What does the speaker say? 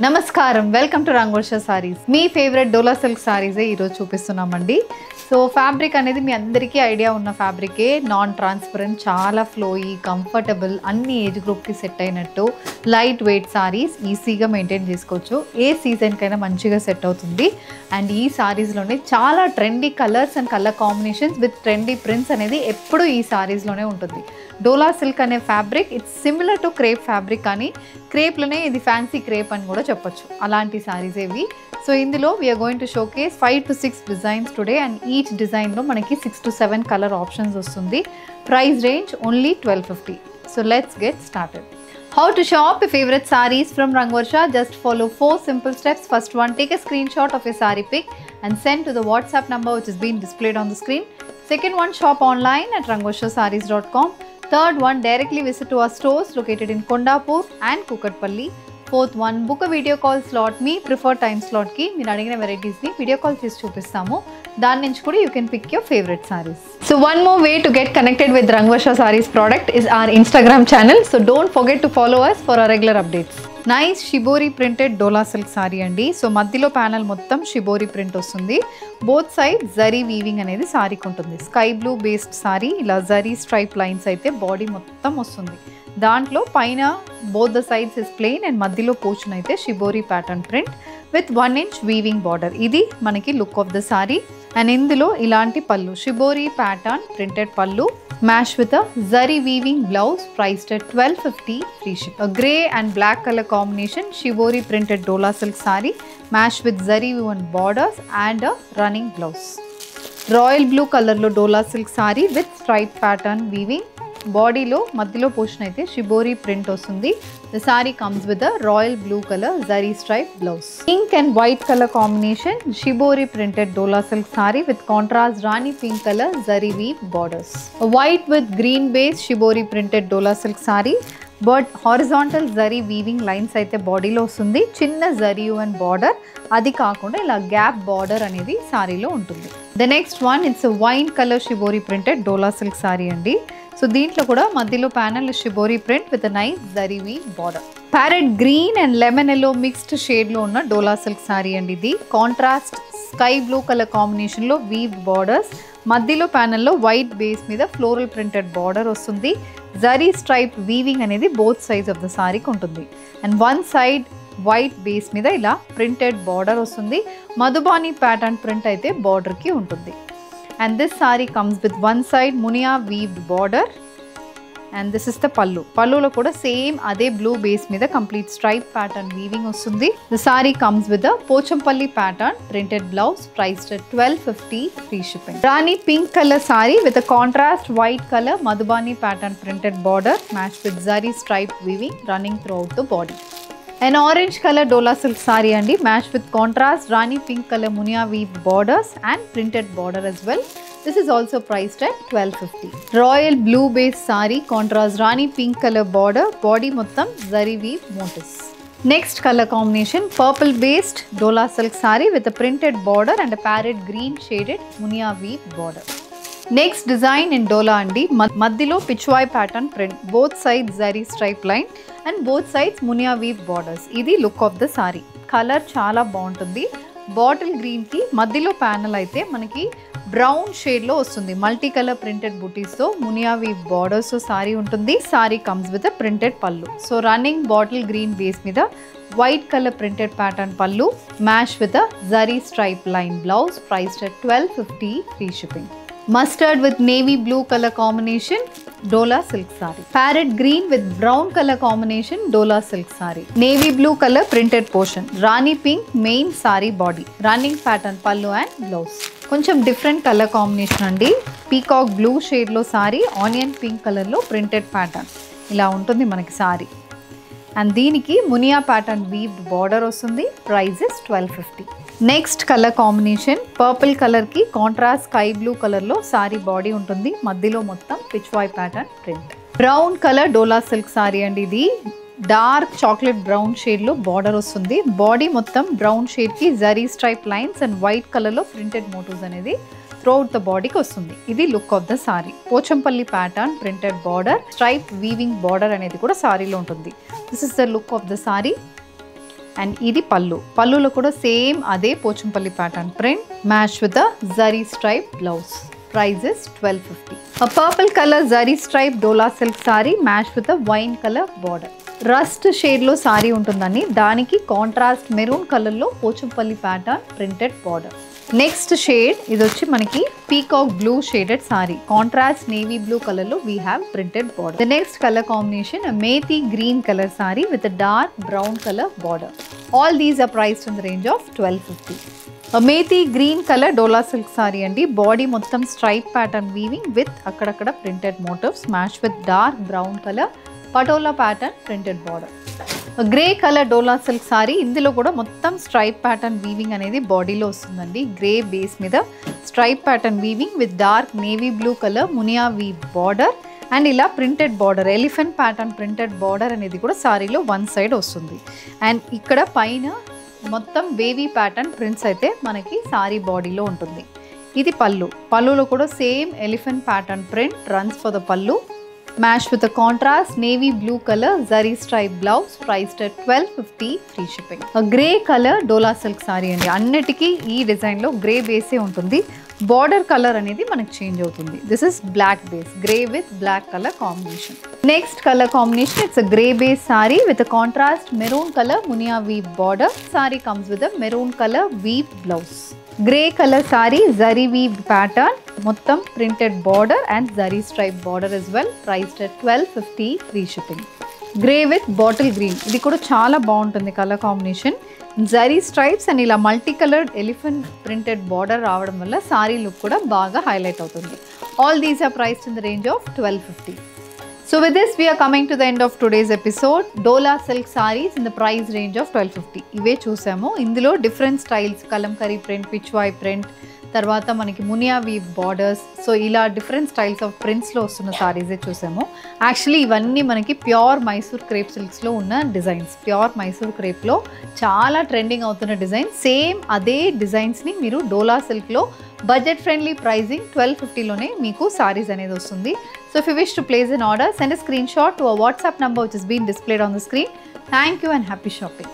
నమస్కారం, welcome to Rangavarsha sarees. మీ favourite Dola silk సారీసే ఈరోజు చూపిస్తున్నామండి. సో ఫ్యాబ్రిక్ అనేది మీ అందరికీ ఐడియా ఉన్న ఫ్యాబ్రికే. నాన్ ట్రాన్స్పరెంట్, చాలా ఫ్లోయీ, కంఫర్టబుల్, అన్ని ఏజ్ గ్రూప్కి సెట్ అయినట్టు లైట్ వెయిట్ సారీస్ ఈజీగా మెయింటైన్ చేసుకోవచ్చు. ఏ సీజన్కైనా మంచిగా సెట్ అవుతుంది. అండ్ ఈ సారీస్లోనే చాలా trendy colours and colour combinations with trendy prints అనేది ఎప్పుడు ఈ సారీస్లోనే ఉంటుంది. డోలా సిల్క్ అనే fabric it's similar to crepe fabric, కానీ క్రేప్లోనే ఇది ఫ్యాన్సీ క్రేప్ అని కూడా చెప్పొచ్చు. అలాంటి సారీస్ ఏవి. సో ఇందులో we're going to showcase 5 to 6 designs today. And each డిజైన్లో మనకి 6 to 7 కలర్ ఆప్షన్స్ వస్తుంది. Price range only 1250. So let's get started. How to shop your favorite sarees from Rangvarsha? Just follow 4 simple steps. First one, take a screenshot of your saree pic and send to the WhatsApp number which is being displayed on the screen. Second one, shop online at rangvarshasarees.com. Third one, directly visit to our stores located in Kondapur and Kukatpalli. Fourth one, book a video call slot. Me prefer time slot ki meer adigina varieties ni video call chesi chupistamu. Dani nunchi kuda you can pick your favorite sarees. So one more way to get connected with Rangvarsha Sarees product is our Instagram channel. So don't forget to follow us for our regular updates. Nice shibori printed dola silk sorry అండి. So మధ్యలో panel మొత్తం shibori print వస్తుంది. Both side zari weaving అనేది సారీకి ఉంటుంది. Sky blue based sorry, ఇలా zari stripe lines అయితే body మొత్తం వస్తుంది. దాంట్లో పైన both the sides is plain and మధ్యలో పోర్షన్ అయితే shibori pattern print with 1 inch weaving border. ఇది మనకి look of the sari. And ఇందులో ఇలాంటి పళ్ళు, షిబోరి ప్యాటర్న్ ప్రింటెడ్ పళ్ళు matched with a zari weaving blouse priced at 1250 free ship. A grey and black color combination shibori printed dola silk saree matched with zari woven borders and a running blouse. Royal blue color lo dola silk saree with stripe pattern weaving. Body lo madhyalo portion aithe shibori print ostundi. The saree comes with a royal blue color zari stripe blouse. Pink and white color combination shibori printed dola silk saree with contrast rani pink color zari weave borders. A white with green base shibori printed dola silk saree but horizontal zari weaving lines అయితే బాడీలో వస్తుంది. చిన్న zari and border, అది కాకుండా ఇలా gap border అనేది సారీలో ఉంటుంది. The next one, it's wine colour shibori printed dola silk sorry అండి. సో దీంట్లో కూడా మధ్యలో panel shibori print with nice zari weave border. Parrot green and lemon yellow mixed షేడ్లో ఉన్న డోలా సిల్క్ సారీ అండి. ఇది కాంట్రాస్ట్ స్కై బ్లూ కలర్ కాంబినేషన్లో వీవ్ బార్డర్స్, మధ్యలో ప్యానల్లో వైట్ బేస్ మీద ఫ్లోరల్ ప్రింటెడ్ బార్డర్ వస్తుంది. జరీ స్ట్రైప్ వీవింగ్ అనేది బోత్ సైడ్స్ ఆఫ్ ద సారీకి ఉంటుంది. And one side white base మీద ఇలా ప్రింటెడ్ బార్డర్ వస్తుంది. మధుబాని ప్యాటర్న్ ప్రింట్ అయితే బార్డర్కి ఉంటుంది. And this saree comes with one side munia weaved border and this is the pallu. Pallulo kuda same ade blue base మీద complete stripe pattern weaving వస్తుంది. The saree comes with a pochampalli pattern printed blouse priced at 1250 free shipping. Rani pink color saree with a contrast white color madhubani pattern printed border matched with zari stripe weaving running throughout the body. An orange color dola silk saree andi matched with contrast rani pink color munia weaved borders and printed border as well. This is also priced at 1250. Royal blue base saree contrast rani pink color border, body mottam zari weave motifs. Next color combination, purple based dola silk saree with a printed border and a parrot green shaded munia weave border. Next design in dola andi, madhilo pichwai pattern print, both sides zari stripe line and both sides munia weave borders. Idi look of the saree. Color చాలా బాగుంటుంది. Bottle green కి మధ్యలో panel అయితే మనకి brown shade లో వస్తుంది. Multi colour printed బుటీస్ తో Muniya weave borders sorry ఉంటుంది. సారీ కమ్స్ విత్ ప్రింటెడ్ పళ్ళు. So running bottle green base మీద వైట్ కలర్ ప్రింటెడ్ ప్యాటర్న్ పళ్ళు mash with zari stripe line blouse priced at 1250 free shipping. Mustard with navy blue color combination dola silk saree. Parrot green with brown color combination dola silk saree. Navy blue color printed portion. Rani pink main saree body. Running pattern pallu and blouse. కొంచెం different colour combination అండి. Peacock blue షేడ్లో saree, onion pink కలర్లో printed pattern ఇలా ఉంటుంది మనకి saree. And దీనికి Muniya pattern woven border వస్తుంది. Price is 1250. Next colour combination, purple కలర్కి కాంట్రాస్ట్ స్కై బ్లూ కలర్లో సారీ బాడీ ఉంటుంది. మధ్యలో మొత్తం Pichwai pattern print. Brown colour Dola silk sorry అండి. ఇది డార్క్ చాక్లెట్ బ్రౌన్ షేడ్లో బార్డర్ వస్తుంది. బాడీ మొత్తం బ్రౌన్ షేడ్కి zari stripe lines and white కలర్లో ప్రింటెడ్ మోటివ్స్ అనేది త్రూఅవుట్ ద బాడీకి వస్తుంది. ఇది look of the sari. Pochampally pattern printed border, stripe weaving border అనేది కూడా సారీలో ఉంటుంది. This is the look of the sari. And ఇది పళ్ళు. పళ్ళులో కూడా సేమ్ అదే Pochampally pattern print match with the zari stripe blouse. Price is 1250. A purple color zari stripe Dola silk saree matched with a wine color border. Rust షేడ్లో saree ఉంటుందని దానికి contrast maroon కలర్లో Pochampally pattern printed border. Next shade ఇది వచ్చి మనకి peacock blue shaded saree, contrast navy blue కలర్లో we have printed border. The next colour combination methi green colour saree with dark brown colour border. All these are priced in the range of 1250. Methi green colour Dola silk sorry అండి. Body మొత్తం stripe pattern weaving with అక్కడక్కడ printed motifs match with dark brown colour Patola pattern printed border. Grey colour Dola silk saree, ఇందులో కూడా మొత్తం stripe pattern weaving అనేది బాడీలో వస్తుందండి. Grey base మీద stripe pattern weaving with dark navy blue colour Muniya weave border and ఇలా printed border elephant pattern printed border అనేది కూడా సారీలో వన్ సైడ్ వస్తుంది. అండ్ ఇక్కడ పైన మొత్తం వేవీ ప్యాటర్న్ ప్రింట్స్ అయితే మనకి సారీ బాడీలో ఉంటుంది. ఇది పళ్ళు. పళ్ళులో కూడా same elephant pattern print runs for the pallu match with contrast navy blue colour zari stripe blouse. Priced at 1250 free shipping. Grey colour Dola silk sorry అండి. అన్నిటికీ ఈ డిజైన్లో గ్రే బేసే ఉంటుంది. బార్డర్ కలర్ అనేది మనకి చేంజ్ అవుతుంది. This is black base, grey with black colour combination. Next colour combination it's grey base sorry with contrast maroon colour Muniya weave border. Sorry comes with maroon colour weave blouse. Grey colour sorry zari weave pattern మొత్తం printed border and zari stripe border as well. Priced at 1250 free shipping. Grey with bottle green, ఇది కూడా చాలా బాగుంటుంది colour combination. Zari stripes and ఇలా multi coloured elephant printed border రావడం వల్ల sari look కూడా బాగా హైలైట్ అవుతుంది. All these are priced in the range of 1250. So with this we are coming to the end of today's episode. Dola silk sarees in the price range of 1250. ఇవే చూసాము. ఇందులో different styles kalamkari print, Pichwai print, తర్వాత మనకి Muniya weave borders, so ఇలా different styles of ప్రింట్స్లో వస్తున్న సారీసే చూసాము. Actually ఇవన్నీ మనకి ప్యూర్ మైసూర్ క్రేప్ సిల్క్స్లో ఉన్న డిజైన్స్. ప్యూర్ మైసూర్ క్రేప్లో చాలా ట్రెండింగ్ అవుతున్న డిజైన్. సేమ్ అదే డిజైన్స్ని మీరు డోలా సిల్క్లో బడ్జెట్ ఫ్రెండ్లీ ప్రైజింగ్ 1250లోనే మీకు సారీస్ అనేది వస్తుంది. So if you wish to place an order, send a screenshot to a WhatsApp number which is being displayed on the screen. Thank you and happy shopping.